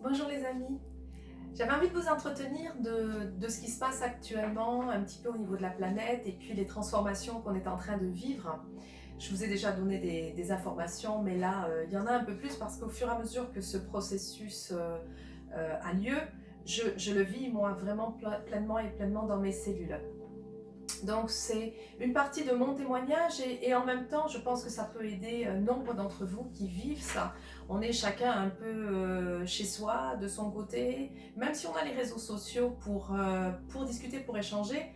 Bonjour les amis, j'avais envie de vous entretenir de ce qui se passe actuellement un petit peu au niveau de la planète et puis les transformations qu'on est en train de vivre. Je vous ai déjà donné des informations, mais là il y en a un peu plus parce qu'au fur et à mesure que ce processus a lieu, je le vis moi vraiment pleinement et pleinement dans mes cellules. Donc c'est une partie de mon témoignage et en même temps je pense que ça peut aider nombre d'entre vous qui vivent ça. On est chacun un peu chez soi, de son côté, même si on a les réseaux sociaux pour discuter, pour échanger.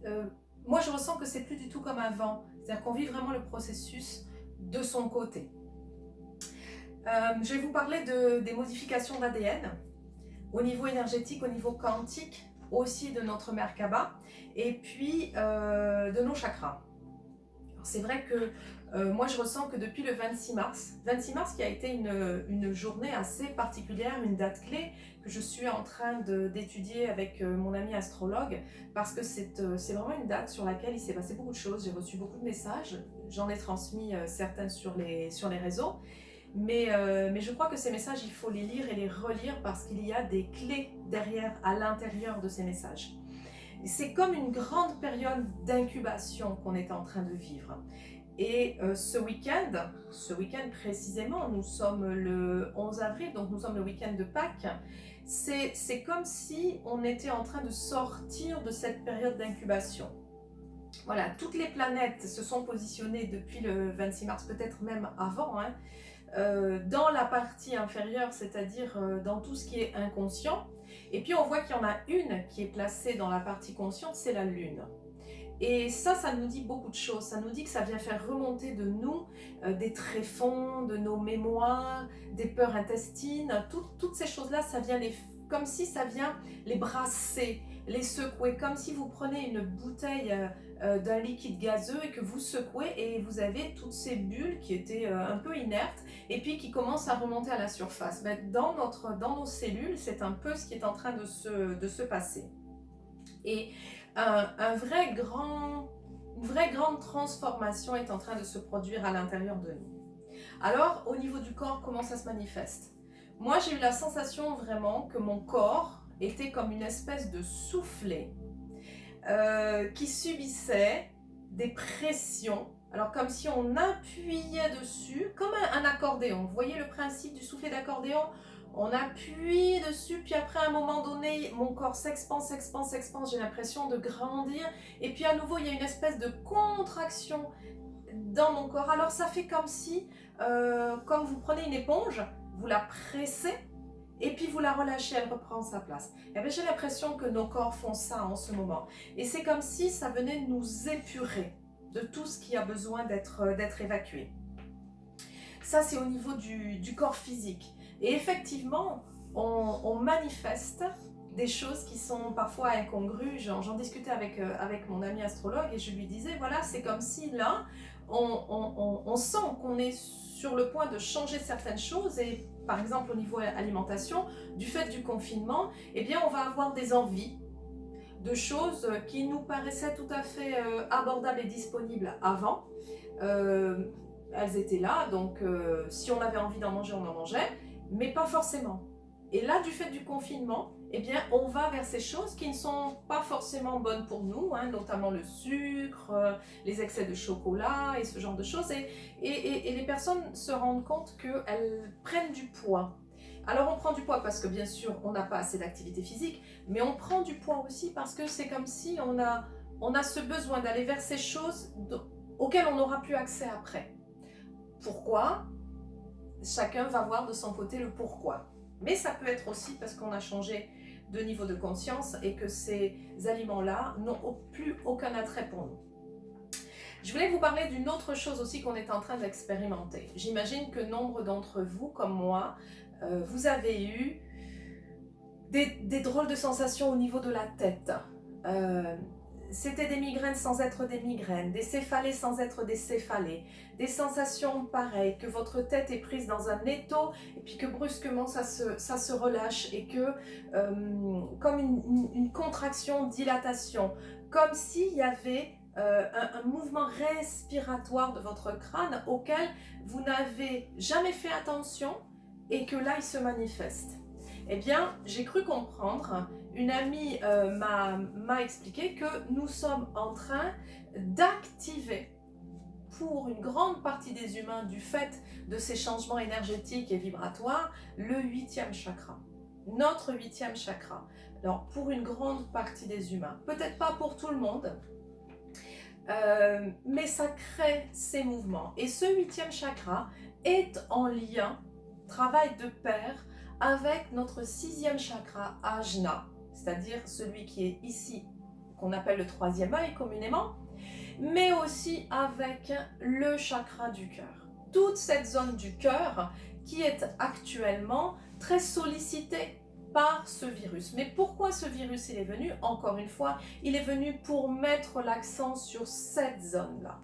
euh, Moi je ressens que c'est plus du tout comme avant, c'est-à-dire qu'on vit vraiment le processus de son côté. Je vais vous parler des modifications d'ADN au niveau énergétique, au niveau quantique, aussi de notre Merkaba, et puis de nos chakras. C'est vrai que moi je ressens que depuis le 26 mars qui a été une journée assez particulière, une date clé que je suis en train d'étudier avec mon ami astrologue, parce que c'est vraiment une date sur laquelle il s'est passé beaucoup de choses, j'ai reçu beaucoup de messages, j'en ai transmis certains sur les réseaux, mais je crois que ces messages, il faut les lire et les relire parce qu'il y a des clés derrière, à l'intérieur de ces messages. C'est comme une grande période d'incubation qu'on est en train de vivre. Et ce week-end précisément, nous sommes le 11 avril, donc nous sommes le week-end de Pâques, c'est comme si on était en train de sortir de cette période d'incubation. Voilà, toutes les planètes se sont positionnées depuis le 26 mars, peut-être même avant, hein, dans la partie inférieure, c'est-à-dire dans tout ce qui est inconscient. Et puis on voit qu'il y en a une qui est placée dans la partie consciente, c'est la Lune. Et ça nous dit beaucoup de choses. Ça nous dit que ça vient faire remonter de nous des tréfonds, de nos mémoires, des peurs intestines. Toutes ces choses-là, ça vient comme si ça vient les brasser, les secouer, comme si vous prenez une bouteille d'un liquide gazeux et que vous secouez et vous avez toutes ces bulles qui étaient un peu inertes et puis qui commencent à remonter à la surface. Ben, dans nos cellules, c'est un peu ce qui est en train de se passer. Et une vraie grande transformation est en train de se produire à l'intérieur de nous. Alors, au niveau du corps, comment ça se manifeste? Moi, j'ai eu la sensation vraiment que mon corps était comme une espèce de soufflet qui subissait des pressions. Alors, comme si on appuyait dessus, comme un accordéon. Vous voyez le principe du soufflet d'accordéon? On appuie dessus, puis après à un moment donné, mon corps s'expande, s'expande, s'expande, j'ai l'impression de grandir, et puis à nouveau, il y a une espèce de contraction dans mon corps. Alors ça fait comme si, comme vous prenez une éponge, vous la pressez, et puis vous la relâchez, elle reprend sa place. Et bien j'ai l'impression que nos corps font ça en ce moment. Et c'est comme si ça venait nous épurer de tout ce qui a besoin d'être évacué. Ça, c'est au niveau du corps physique. Et effectivement, on manifeste des choses qui sont parfois incongrues. J'en discutais avec mon ami astrologue et je lui disais, voilà, c'est comme si là, on sent qu'on est sur le point de changer certaines choses et par exemple au niveau alimentation, du fait du confinement, eh bien on va avoir des envies de choses qui nous paraissaient tout à fait abordables et disponibles avant. Elles étaient là, donc si on avait envie d'en manger, on en mangeait, mais pas forcément. Et là, du fait du confinement, eh bien, on va vers ces choses qui ne sont pas forcément bonnes pour nous, hein, notamment le sucre, les excès de chocolat et ce genre de choses. Et les personnes se rendent compte qu'elles prennent du poids. Alors on prend du poids parce que bien sûr on n'a pas assez d'activité physique, mais on prend du poids aussi parce que c'est comme si on a ce besoin d'aller vers ces choses auxquelles on n'aura plus accès après. Pourquoi? Chacun va voir de son côté le pourquoi. Mais ça peut être aussi parce qu'on a changé de niveau de conscience et que ces aliments-là n'ont plus aucun attrait pour nous. Je voulais vous parler d'une autre chose aussi qu'on est en train d'expérimenter. J'imagine que nombre d'entre vous, comme moi, vous avez eu des drôles de sensations au niveau de la tête. C'était des migraines sans être des migraines, des céphalées sans être des céphalées, des sensations pareilles, que votre tête est prise dans un étau et puis que brusquement ça se relâche et que comme une contraction, dilatation, comme s'il y avait un mouvement respiratoire de votre crâne auquel vous n'avez jamais fait attention et que là il se manifeste. Eh bien, j'ai cru comprendre, une amie m'a expliqué que nous sommes en train d'activer pour une grande partie des humains, du fait de ces changements énergétiques et vibratoires, le huitième chakra. Notre huitième chakra. Alors, pour une grande partie des humains, peut-être pas pour tout le monde, mais ça crée ces mouvements. Et ce huitième chakra est en lien, travail de pair, avec notre sixième chakra, Ajna, c'est-à-dire celui qui est ici, qu'on appelle le troisième œil communément, mais aussi avec le chakra du cœur. Toute cette zone du cœur qui est actuellement très sollicitée par ce virus. Mais pourquoi ce virus il est venu? Encore une fois, il est venu pour mettre l'accent sur cette zone-là.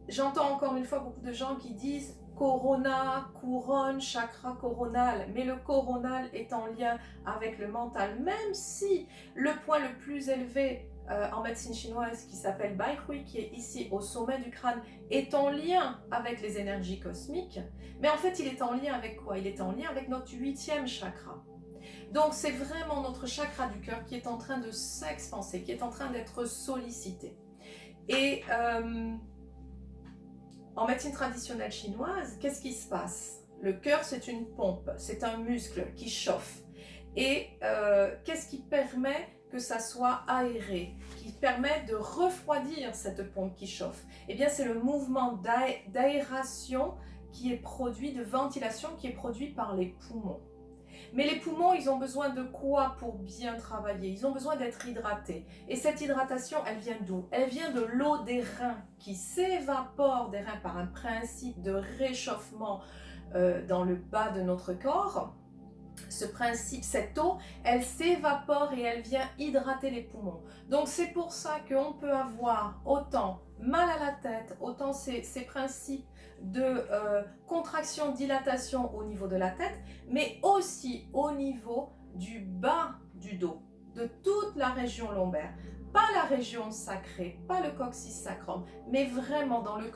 J'entends encore une fois beaucoup de gens qui disent corona, couronne, chakra coronal, mais le coronal est en lien avec le mental, même si le point le plus élevé en médecine chinoise qui s'appelle Bai Hui, qui est ici au sommet du crâne, est en lien avec les énergies cosmiques, mais en fait il est en lien avec quoi? Il est en lien avec notre huitième chakra. Donc c'est vraiment notre chakra du cœur qui est en train de s'expanser, qui est en train d'être sollicité. Et en médecine traditionnelle chinoise, qu'est-ce qui se passe? Le cœur, c'est une pompe, c'est un muscle qui chauffe. Et qu'est-ce qui permet que ça soit aéré, qui permet de refroidir cette pompe qui chauffe? Eh bien, c'est le mouvement d'aération qui est produit, de ventilation qui est produit par les poumons. Mais les poumons, ils ont besoin de quoi pour bien travailler? Ils ont besoin d'être hydratés. Et cette hydratation, elle vient d'où? Elle vient de l'eau des reins qui s'évapore des reins par un principe de réchauffement dans le bas de notre corps. Ce principe, cette eau, elle s'évapore et elle vient hydrater les poumons. Donc c'est pour ça qu'on peut avoir autant mal à la tête, autant ces principes de contraction, dilatation au niveau de la tête, mais aussi au niveau du bas du dos, de toute la région lombaire. Pas la région sacrée, pas le coccyx sacrum, mais vraiment dans le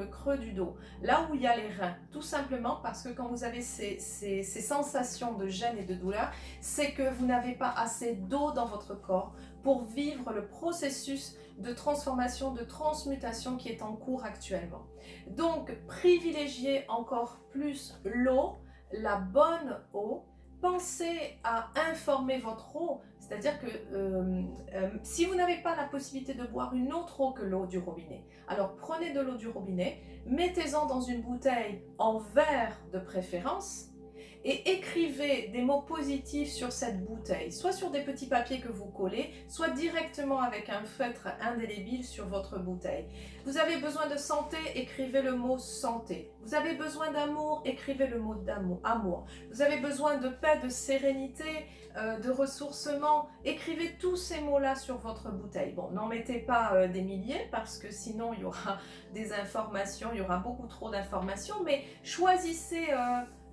creux du dos, là où il y a les reins. Tout simplement parce que quand vous avez ces sensations de gêne et de douleur, c'est que vous n'avez pas assez d'eau dans votre corps pour vivre le processus de transformation, de transmutation qui est en cours actuellement. Donc, privilégiez encore plus l'eau, la bonne eau. Pensez à informer votre eau, c'est-à-dire que si vous n'avez pas la possibilité de boire une autre eau que l'eau du robinet, alors prenez de l'eau du robinet, mettez-en dans une bouteille en verre de préférence et écrivez des mots positifs sur cette bouteille, soit sur des petits papiers que vous collez, soit directement avec un feutre indélébile sur votre bouteille. Vous avez besoin de santé, écrivez le mot santé. Vous avez besoin d'amour, écrivez le mot amour. Vous avez besoin de paix, de sérénité, de ressourcement, écrivez tous ces mots-là sur votre bouteille. Bon, n'en mettez pas des milliers parce que sinon il y aura des informations, il y aura beaucoup trop d'informations, mais choisissez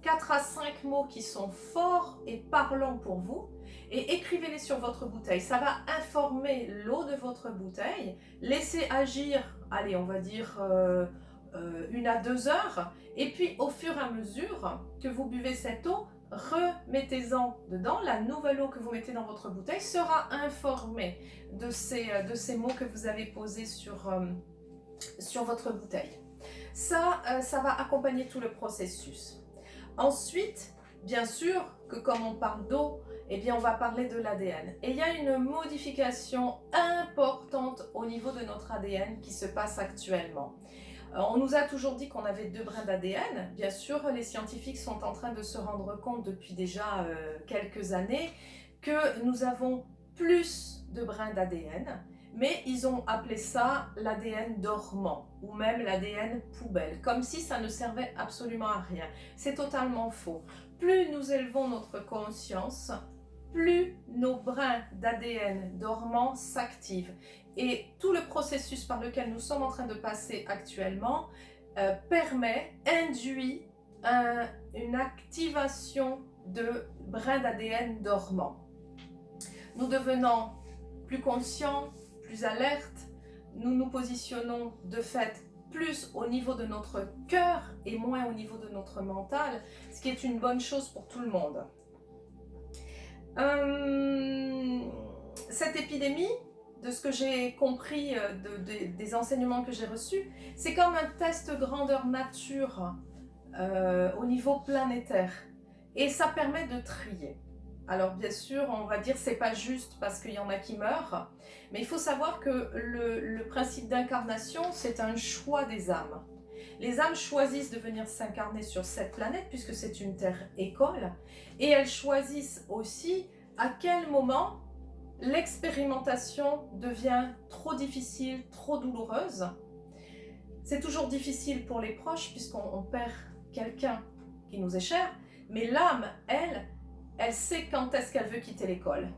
4 à 5 mots qui sont forts et parlants pour vous et écrivez-les sur votre bouteille. Ça va informer l'eau de votre bouteille, laissez agir, allez, on va dire 1 à 2 heures, et puis au fur et à mesure que vous buvez cette eau, remettez-en dedans. La nouvelle eau que vous mettez dans votre bouteille sera informée de ces mots que vous avez posés sur votre bouteille. Ça va accompagner tout le processus. Ensuite, bien sûr que comme on parle d'eau, eh bien on va parler de l'ADN. Et il y a une modification importante au niveau de notre ADN qui se passe actuellement. On nous a toujours dit qu'on avait 2 brins d'ADN. Bien sûr, les scientifiques sont en train de se rendre compte depuis déjà quelques années que nous avons plus de brins d'ADN, mais ils ont appelé ça l'ADN dormant ou même l'ADN poubelle, comme si ça ne servait absolument à rien. C'est totalement faux. Plus nous élevons notre conscience, plus nos brins d'ADN dormants s'activent. Et tout le processus par lequel nous sommes en train de passer actuellement induit une activation de brins d'ADN dormants. Nous devenons plus conscients, plus alertes, nous nous positionnons de fait plus au niveau de notre cœur et moins au niveau de notre mental, ce qui est une bonne chose pour tout le monde. Cette épidémie, de ce que j'ai compris des enseignements que j'ai reçus, c'est comme un test grandeur nature au niveau planétaire. Et ça permet de trier. Alors bien sûr, on va dire c'est pas juste parce qu'il y en a qui meurent, mais il faut savoir que le principe d'incarnation, c'est un choix des âmes. Les âmes choisissent de venir s'incarner sur cette planète puisque c'est une terre école, et elles choisissent aussi à quel moment l'expérimentation devient trop difficile, trop douloureuse. C'est toujours difficile pour les proches puisqu'on perd quelqu'un qui nous est cher, mais l'âme, elle sait quand est-ce qu'elle veut quitter l'école.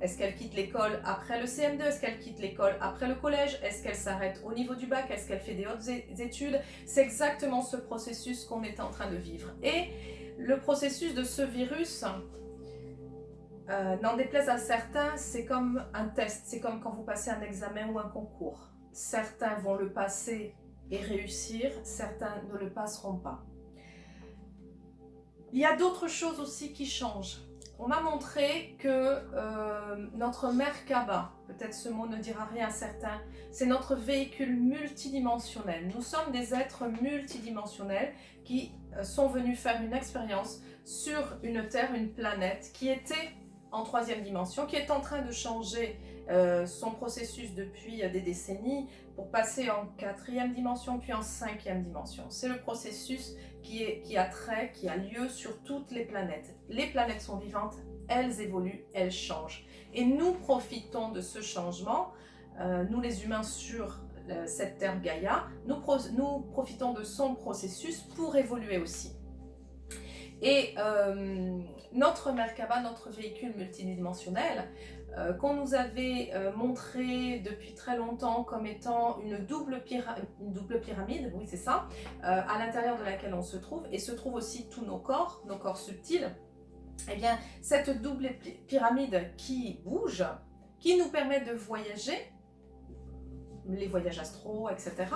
Est-ce qu'elle quitte l'école après le CM2? Est-ce qu'elle quitte l'école après le collège? Est-ce qu'elle s'arrête au niveau du bac? Est-ce qu'elle fait des hautes études? C'est exactement ce processus qu'on est en train de vivre. Et le processus de ce virus, n'en déplaise à certains, c'est comme un test. C'est comme quand vous passez un examen ou un concours. Certains vont le passer et réussir, certains ne le passeront pas. Il y a d'autres choses aussi qui changent. On m'a montré que notre Merkaba, peut-être ce mot ne dira rien à certains, c'est notre véhicule multidimensionnel. Nous sommes des êtres multidimensionnels qui sont venus faire une expérience sur une Terre, une planète qui était en 3e dimension, qui est en train de changer son processus depuis des décennies pour passer en 4e dimension, puis en 5e dimension. C'est le processus qui a lieu sur toutes les planètes. Les planètes sont vivantes, elles évoluent, elles changent. Et nous profitons de ce changement, nous les humains sur cette Terre Gaïa, nous profitons de son processus pour évoluer aussi. Et notre Merkaba, notre véhicule multidimensionnel, qu'on nous avait montré depuis très longtemps comme étant une double pyramide, oui c'est ça, à l'intérieur de laquelle on se trouve, et se trouvent aussi tous nos corps subtils, eh bien cette double pyramide qui bouge, qui nous permet de voyager, les voyages astraux, etc.,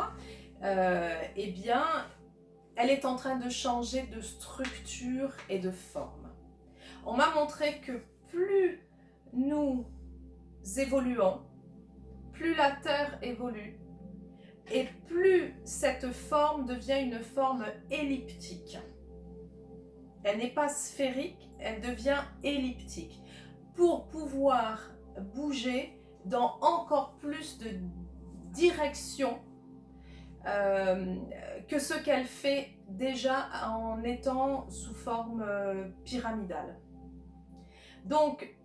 eh bien elle est en train de changer de structure et de forme. On m'a montré que plus nous évoluons, plus la Terre évolue, et plus cette forme devient une forme elliptique. Elle n'est pas sphérique, elle devient elliptique, pour pouvoir bouger dans encore plus de directions que ce qu'elle fait déjà en étant sous forme pyramidale. Donc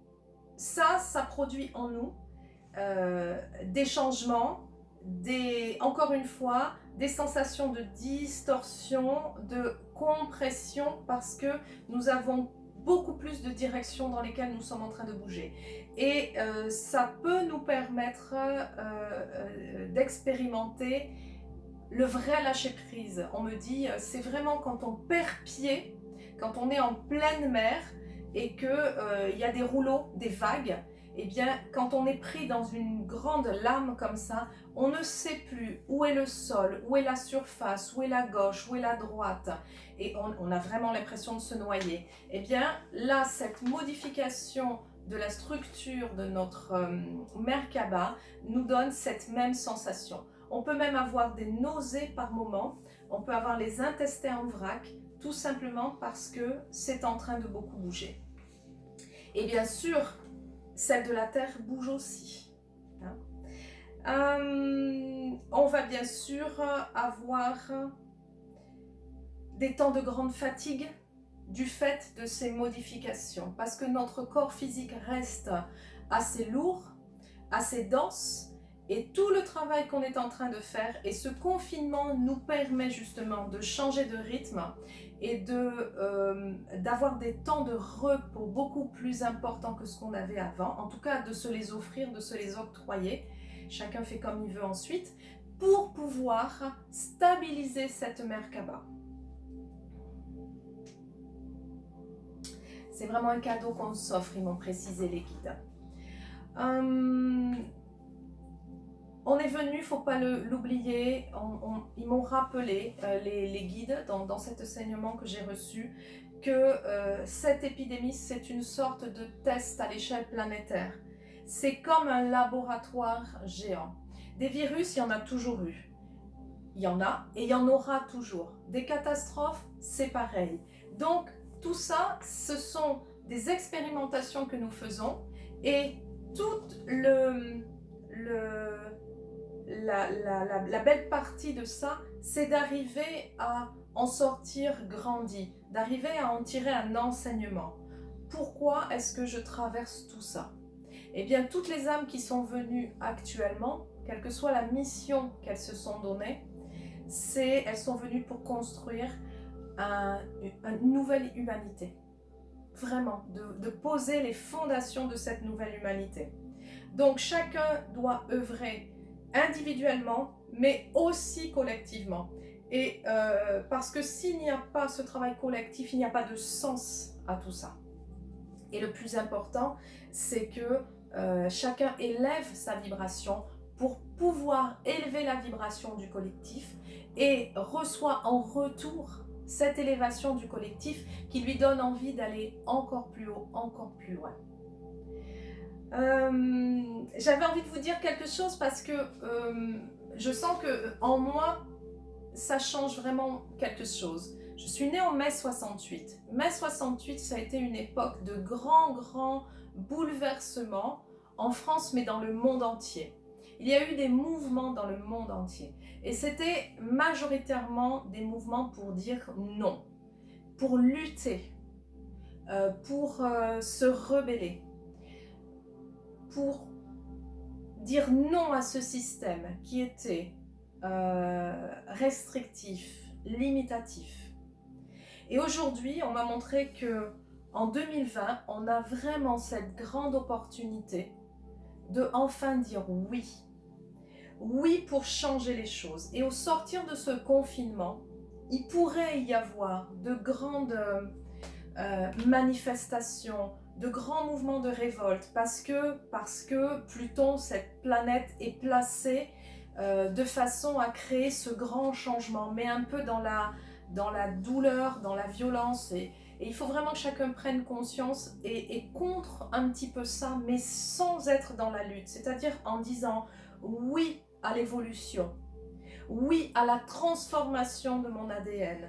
ça produit en nous des changements, encore une fois, des sensations de distorsion, de compression, parce que nous avons beaucoup plus de directions dans lesquelles nous sommes en train de bouger. Et ça peut nous permettre d'expérimenter le vrai lâcher-prise. On me dit, c'est vraiment quand on perd pied, quand on est en pleine mer et qu'il y a des rouleaux, des vagues, eh bien, quand on est pris dans une grande lame comme ça, on ne sait plus où est le sol, où est la surface, où est la gauche, où est la droite, et on a vraiment l'impression de se noyer. Eh bien, là, cette modification de la structure de notre Merkaba nous donne cette même sensation. On peut même avoir des nausées par moment, on peut avoir les intestins en vrac, tout simplement parce que c'est en train de beaucoup bouger. Et bien sûr, celle de la Terre bouge aussi. On va bien sûr avoir des temps de grande fatigue du fait de ces modifications, parce que notre corps physique reste assez lourd, assez dense, et tout le travail qu'on est en train de faire, et ce confinement nous permet justement de changer de rythme et d'avoir des temps de repos beaucoup plus importants que ce qu'on avait avant, en tout cas de se les offrir, de se les octroyer, chacun fait comme il veut ensuite, pour pouvoir stabiliser cette Merkaba. C'est vraiment un cadeau qu'on s'offre, ils m'ont précisé les guides. On est venu, faut pas l'oublier, ils m'ont rappelé, les guides, dans cet enseignement que j'ai reçu, que cette épidémie, c'est une sorte de test à l'échelle planétaire. C'est comme un laboratoire géant. Des virus, il y en a toujours eu. Il y en a et il y en aura toujours. Des catastrophes, c'est pareil. Donc, tout ça, ce sont des expérimentations que nous faisons et toute la belle partie de ça, c'est d'arriver à en sortir grandi, d'arriver à en tirer un enseignement. Pourquoi est-ce que je traverse tout ça? Eh bien, toutes les âmes qui sont venues actuellement, quelle que soit la mission qu'elles se sont données, elles sont venues pour construire une nouvelle humanité. Vraiment, de poser les fondations de cette nouvelle humanité. Donc, chacun doit œuvrer individuellement, mais aussi collectivement. Et parce que s'il n'y a pas ce travail collectif, il n'y a pas de sens à tout ça. Et le plus important, c'est que chacun élève sa vibration pour pouvoir élever la vibration du collectif et reçoit en retour cette élévation du collectif qui lui donne envie d'aller encore plus haut, encore plus loin. J'avais envie de vous dire quelque chose parce que je sens que en moi, ça change vraiment quelque chose. Je suis née en mai 68. Mai 68, ça a été une époque de grands bouleversements en France, mais dans le monde entier. Il y a eu des mouvements dans le monde entier. Et c'était majoritairement des mouvements pour dire non, pour lutter, pour se rebeller, pour dire non à ce système qui était restrictif, limitatif. Et aujourd'hui, on m'a montré que en 2020, on a vraiment cette grande opportunité de enfin dire oui. Oui pour changer les choses. Et au sortir de ce confinement, il pourrait y avoir de grandes manifestations, de grands mouvements de révolte, parce que Pluton, cette planète, est placée de façon à créer ce grand changement, mais un peu dans la douleur, dans la violence. Et il faut vraiment que chacun prenne conscience et contre un petit peu ça, mais sans être dans la lutte. C'est-à-dire en disant oui à l'évolution, oui à la transformation de mon ADN,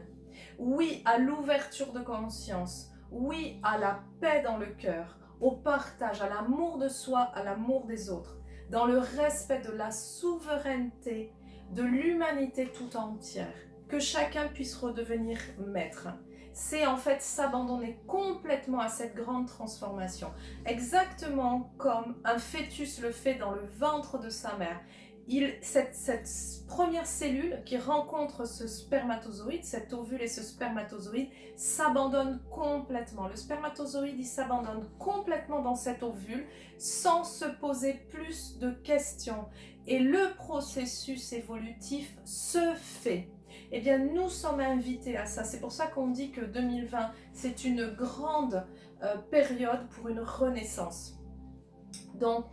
oui à l'ouverture de conscience, oui à la paix dans le cœur, au partage, à l'amour de soi, à l'amour des autres, dans le respect de la souveraineté de l'humanité tout entière, que chacun puisse redevenir maître. C'est en fait s'abandonner complètement à cette grande transformation, exactement comme un fœtus le fait dans le ventre de sa mère. Cette première cellule qui rencontre ce spermatozoïde, cet ovule et ce spermatozoïde, s'abandonne complètement. Le spermatozoïde, il s'abandonne complètement dans cet ovule sans se poser plus de questions. Et le processus évolutif se fait. Eh bien, nous sommes invités à ça. C'est pour ça qu'on dit que 2020, c'est une grande période pour une renaissance. Donc,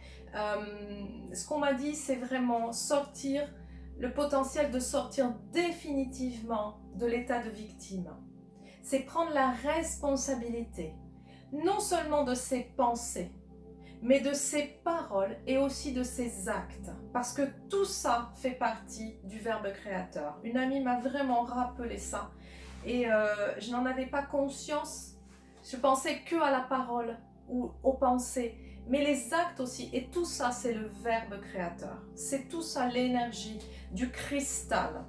ce qu'on m'a dit, c'est vraiment sortir, le potentiel de sortir définitivement de l'état de victime. C'est prendre la responsabilité, non seulement de ses pensées, mais de ses paroles et aussi de ses actes. Parce que tout ça fait partie du Verbe créateur. Une amie m'a vraiment rappelé ça. Et je n'en avais pas conscience. Je pensais que à la parole ou aux pensées. Mais les actes aussi, et tout ça, c'est le Verbe créateur. C'est tout ça l'énergie du cristal.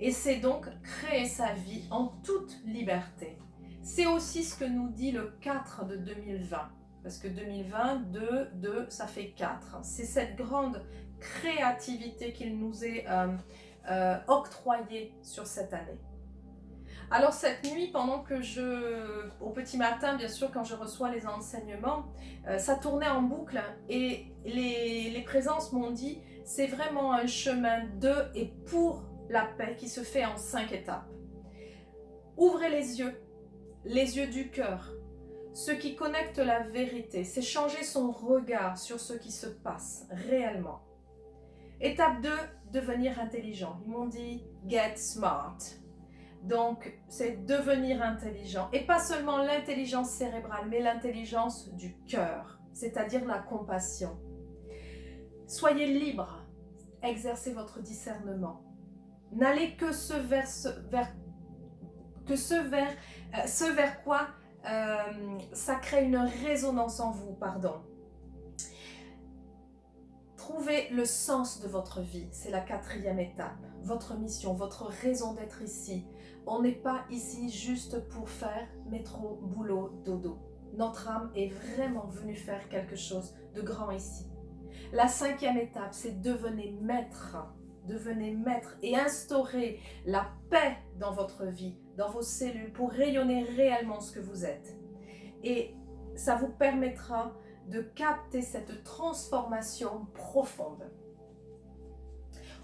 Et c'est donc créer sa vie en toute liberté. C'est aussi ce que nous dit le 4 de 2020. Parce que 2020, 2, ça fait 4. C'est cette grande créativité qu'il nous est octroyée sur cette année. Alors cette nuit, au petit matin, bien sûr, quand je reçois les enseignements, ça tournait en boucle et les présences m'ont dit, c'est vraiment un chemin de et pour la paix qui se fait en 5 étapes. Ouvrez les yeux du cœur. Ce qui connecte la vérité, c'est changer son regard sur ce qui se passe réellement. Étape 2, devenir intelligent. Ils m'ont dit get smart. Donc, c'est devenir intelligent. Et pas seulement l'intelligence cérébrale, mais l'intelligence du cœur, c'est-à-dire la compassion. Soyez libre, exercez votre discernement. N'allez que ce vers quoi ça crée une résonance en vous, pardon. Trouvez le sens de votre vie, c'est la 4e étape. Votre mission, votre raison d'être ici. On n'est pas ici juste pour faire métro, boulot, dodo. Notre âme est vraiment venue faire quelque chose de grand ici. La 5e étape, c'est devenez maître et instaurez la paix dans votre vie, dans vos cellules, pour rayonner réellement ce que vous êtes. Et ça vous permettra de capter cette transformation profonde.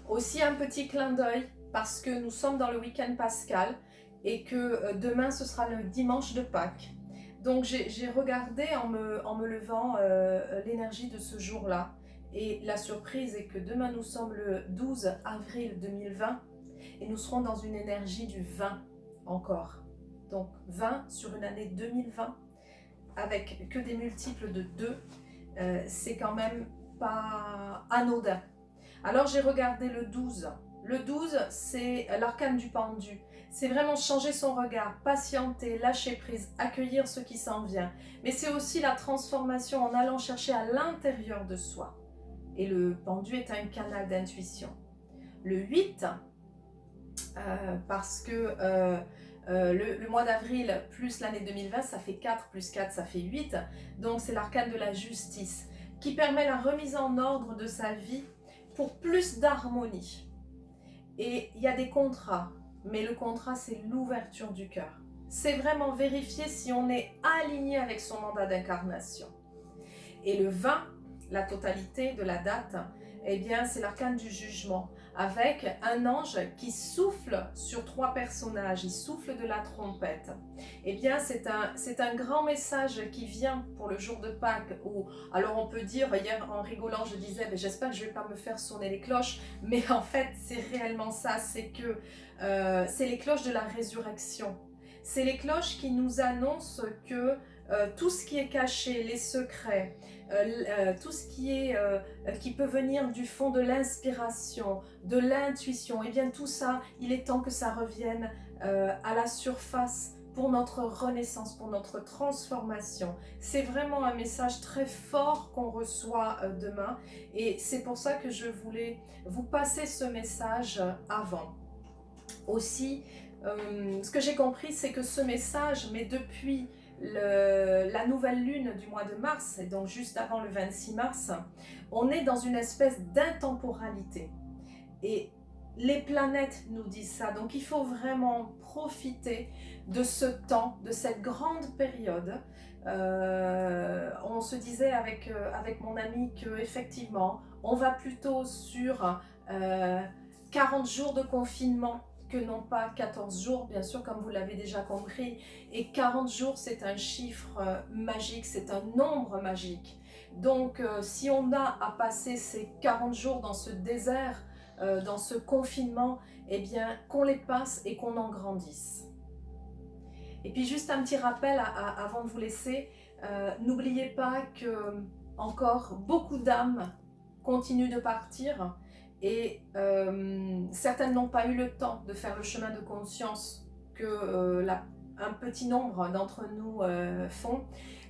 Aussi un petit clin d'œil, parce que nous sommes dans le week-end pascal et que demain ce sera le dimanche de Pâques. Donc j'ai regardé en me levant l'énergie de ce jour-là. Et la surprise est que demain nous sommes le 12 avril 2020 et nous serons dans une énergie du 20 encore. Donc 20 sur une année 2020 avec que des multiples de 2, c'est quand même pas anodin. Alors j'ai regardé le 12. Le 12, c'est l'arcane du pendu. C'est vraiment changer son regard, patienter, lâcher prise, accueillir ce qui s'en vient. Mais c'est aussi la transformation en allant chercher à l'intérieur de soi. Et le pendu est un canal d'intuition. Le 8, parce que le mois d'avril plus l'année 2020, ça fait 4 plus 4, ça fait 8. Donc c'est l'arcane de la justice qui permet la remise en ordre de sa vie pour plus d'harmonie. Et il y a des contrats, mais le contrat c'est l'ouverture du cœur. C'est vraiment vérifier si on est aligné avec son mandat d'incarnation. Et le 20, la totalité de la date, eh bien c'est l'arcane du jugement, avec un ange qui souffle sur 3 personnages, il souffle de la trompette. Eh bien c'est un grand message qui vient pour le jour de Pâques, où, alors on peut dire, hier en rigolant je disais, j'espère que je ne vais pas me faire sonner les cloches, mais en fait c'est réellement ça, c'est que c'est les cloches de la résurrection. C'est les cloches qui nous annoncent que tout ce qui est caché, les secrets, tout ce qui peut venir du fond de l'inspiration, de l'intuition, et bien tout ça, il est temps que ça revienne à la surface pour notre renaissance, pour notre transformation. C'est vraiment un message très fort qu'on reçoit demain, et c'est pour ça que je voulais vous passer ce message avant. Aussi, ce que j'ai compris, c'est que ce message, mais depuis la nouvelle lune du mois de mars, et donc juste avant le 26 mars, on est dans une espèce d'intemporalité. Et les planètes nous disent ça, donc il faut vraiment profiter de ce temps, de cette grande période. On se disait avec mon ami qu'effectivement, on va plutôt sur 40 jours de confinement, que non pas 14 jours, bien sûr, comme vous l'avez déjà compris. Et 40 jours, c'est un chiffre magique, c'est un nombre magique. Donc, si on a à passer ces 40 jours dans ce désert, dans ce confinement, eh bien, qu'on les passe et qu'on en grandisse. Et puis, juste un petit rappel avant de vous laisser, n'oubliez pas que encore beaucoup d'âmes continuent de partir. Et certaines n'ont pas eu le temps de faire le chemin de conscience que un petit nombre d'entre nous font.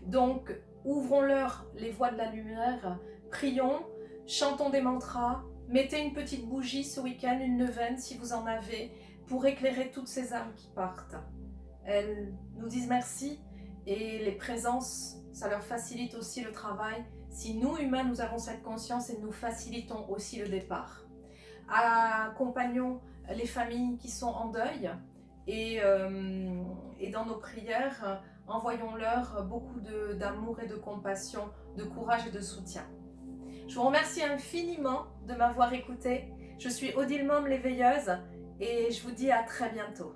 Donc, ouvrons-leur les voies de la lumière, prions, chantons des mantras, mettez une petite bougie ce week-end, une neuvaine si vous en avez, pour éclairer toutes ces âmes qui partent. Elles nous disent merci et les présences, ça leur facilite aussi le travail. Si nous, humains, nous avons cette conscience et nous facilitons aussi le départ. Accompagnons les familles qui sont en deuil et dans nos prières, envoyons-leur beaucoup d'amour et de compassion, de courage et de soutien. Je vous remercie infiniment de m'avoir écouté. Je suis Odile Mom l'éveilleuse et je vous dis à très bientôt.